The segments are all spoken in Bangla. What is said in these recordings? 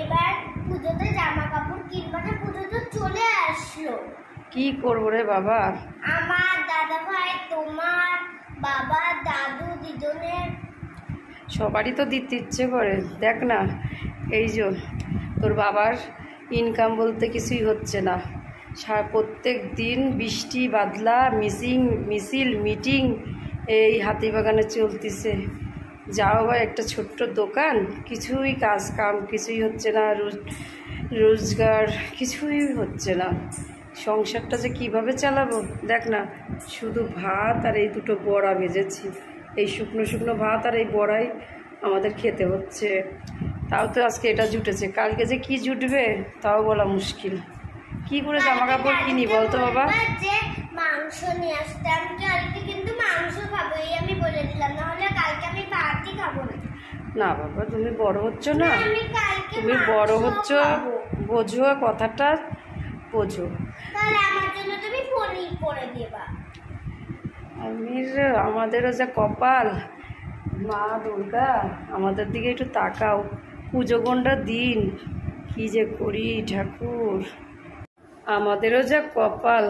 এবার পুজোতে জামা কাপড় কিনবো না, পুজো তো চলে আসলো। কি করবো রে বাবা? আমার দাদা ভাই, তোমার বাবা, দাদু, দুজনের সবারই তো দিতে ইচ্ছে করে। দেখ না, এই যে তোর বাবার ইনকাম বলতে কিছুই হচ্ছে না। প্রত্যেক দিন বৃষ্টি বাদলা মিছিল মিটিং এই হাতিবাগানে চলতেছে। যাও বা একটা ছোট্ট দোকান, কিছুই কাজ কাম কিছুই হচ্ছে না, রোজগার কিছুই হচ্ছে না। সংসারটা যে কিভাবে চালাবো দেখ না, শুধু ভাত আর এই দুটো বড়া ভেজেছি, এই শুকনো শুকনো ভাত আর এই বড়াই আমাদের খেতে হচ্ছে। তাও তো আজকে এটা জুটেছে, কালকে যে কি জুটবে তাও বলা মুশকিল। কি করে জামা কাপড় কিনি বলতো বাবা? যে মাংস নিয়ে আসতে, আমি কালকে কিন্তু মাংস খাবো, এই আমি বলে দিলাম, নাহলে কালকে আমি ভাতই খাবো না। না বাবা, তুমি বড় হচ্ছ না, তুমি বড় হচ্ছ, বোঝো কথাটা, বোঝো। তাহলে আমার জন্য তুমি পনির করে দেবা। আমাদেরও যা কপাল, মা দুর্গা আমাদের দিকে একটু তাকাও। পুজো গন্ডার দিন কি যে করি ঠাকুর, আমাদেরও যা কপাল।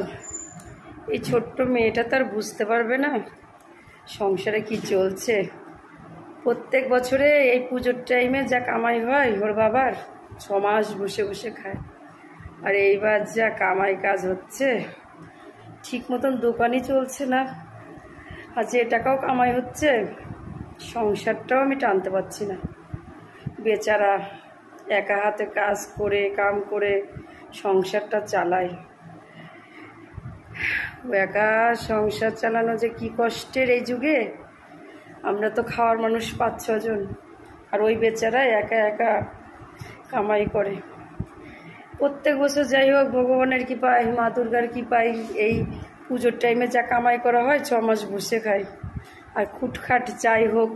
এই ছোট্ট মেয়েটা তার বুঝতে পারবে না সংসারে কি চলছে। প্রত্যেক বছরে এই পুজোর টাইমে যা কামাই হয় ওর বাবার, 6 মাস বসে বসে খায়। আর এইবার যা কামাই কাজ হচ্ছে, ঠিক মতন দোকানই চলছে না। আর যে টাকাও কামাই হচ্ছে, সংসারটাও আমি টানতে পারছি না। বেচারা একা হাতে কাজ করে কাম করে সংসারটা চালায়। একা সংসার চালানো যে কি কষ্টের এই যুগে। আমরা তো খাওয়ার মানুষ 5-6 জন, আর ওই বেচারা একা একা কামাই করে। প্রত্যেক বছর যাই হোক, ভগবানের কৃপায়, মা দুর্গার কৃপায় এই পুজোর টাইমে যা কামাই করা হয় 6 মাস বসে খাই। আর খুটখাট যাই হোক,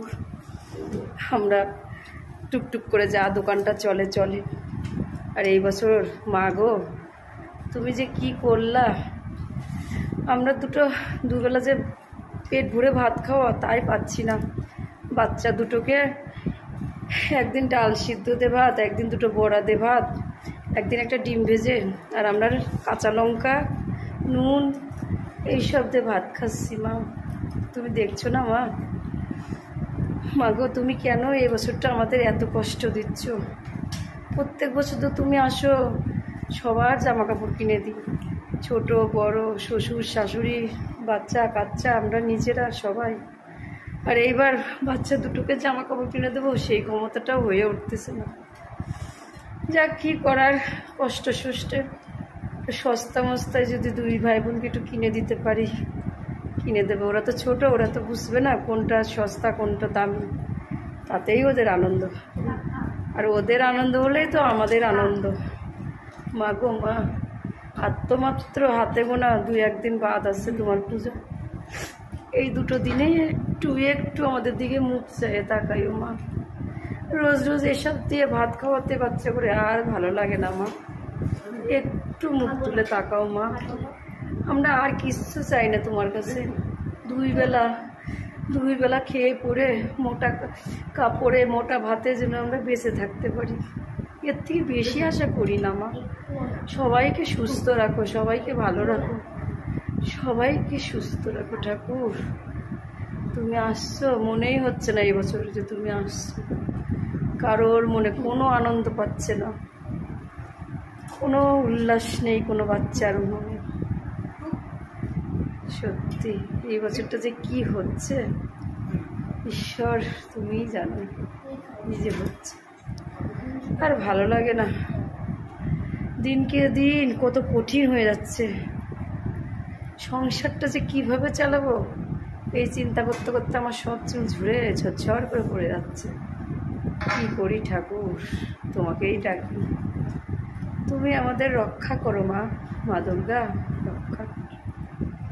আমরা টুকটুক করে যা দোকানটা চলে চলে। আর এই বছর মা গো, তুমি যে কি করলা, আমরা দুবেলা যে পেট ভরে ভাত খাওয়া তাই পাচ্ছি না। বাচ্চা দুটোকে একদিন ডাল সিদ্ধ দে ভাত, একদিন 2টো বড়া দে ভাত, একদিন একটা ডিম ভেজে, আর আমরা কাঁচা লঙ্কা নুন এইসব দিয়ে ভাত খাচ্ছি। মা তুমি দেখছো না মা? মা গো, তুমি কেন এই বছরটা আমাদের এত কষ্ট দিচ্ছ? প্রত্যেক বছর তো তুমি আসো, সবার জামা কাপড় কিনে দিই, ছোট বড়, শ্বশুর শাশুড়ি, বাচ্চা কাচ্চা, আমরা নিজেরা সবাই। আর এইবার বাচ্চা দুটোকে জামা কাপড় কিনে দেবো, সেই ক্ষমতাটাও হয়ে উঠতেছে না। যা কি করার, কষ্ট সুষ্টে সস্তা মস্তায় যদি 2 ভাই বোনকে একটু কিনে দিতে পারি, কিনে দেবে। ওরা তো ছোট, ওরা তো বুঝবে না কোনটা সস্তা কোনটা দামি, তাতেই ওদের আনন্দ। আর ওদের আনন্দ হলেই তো আমাদের আনন্দ। মা গো মা, আর তো মাত্র হাতে গোনা 2-1 দিন বাদ আছে তোমার পুজো। এই 2টো দিনেই একটু আমাদের দিকে মুখ চাইয়ে তাকাইও মা। রোজ রোজ এসব দিয়ে ভাত খাওয়াতে বাচ্চা করে আর ভালো লাগে না মা, একটু মুখ তুলে তাকাও মা। আমরা আর কিচ্ছু চাই না তোমার কাছে। 2 বেলা খেয়ে পরে মোটা কাপড়ে মোটা ভাতে যেন আমরা বেঁচে থাকতে পারি, এর থেকে বেশি আশা করি না মা। সবাইকে সুস্থ রাখো, সবাইকে ভালো রাখো, সবাইকে সুস্থ রাখো ঠাকুর। তুমি আসছো, মনেই হচ্ছে না এই বছর যে তুমি আসছো। কারোর মনে কোনো আনন্দ পাচ্ছে না, কোনো উল্লাস নেই কোনো বাচ্চার মনে। সত্যি এই বছরটা যে কি হচ্ছে ঈশ্বর তুমিই জানো, নিজে হচ্ছে। আর ভালো লাগে না, দিনকে দিন কত কঠিন হয়ে যাচ্ছে। সংসারটা যে কিভাবে চালাবো এই চিন্তা করতে করতে আমার সব চুল ঝুড়ে ঝরঝর করে পড়ে যাচ্ছে। কি করি ঠাকুর, তোমাকেই ডাকি, তুমি আমাদের রক্ষা করো মা, মা দুর্গা রক্ষা।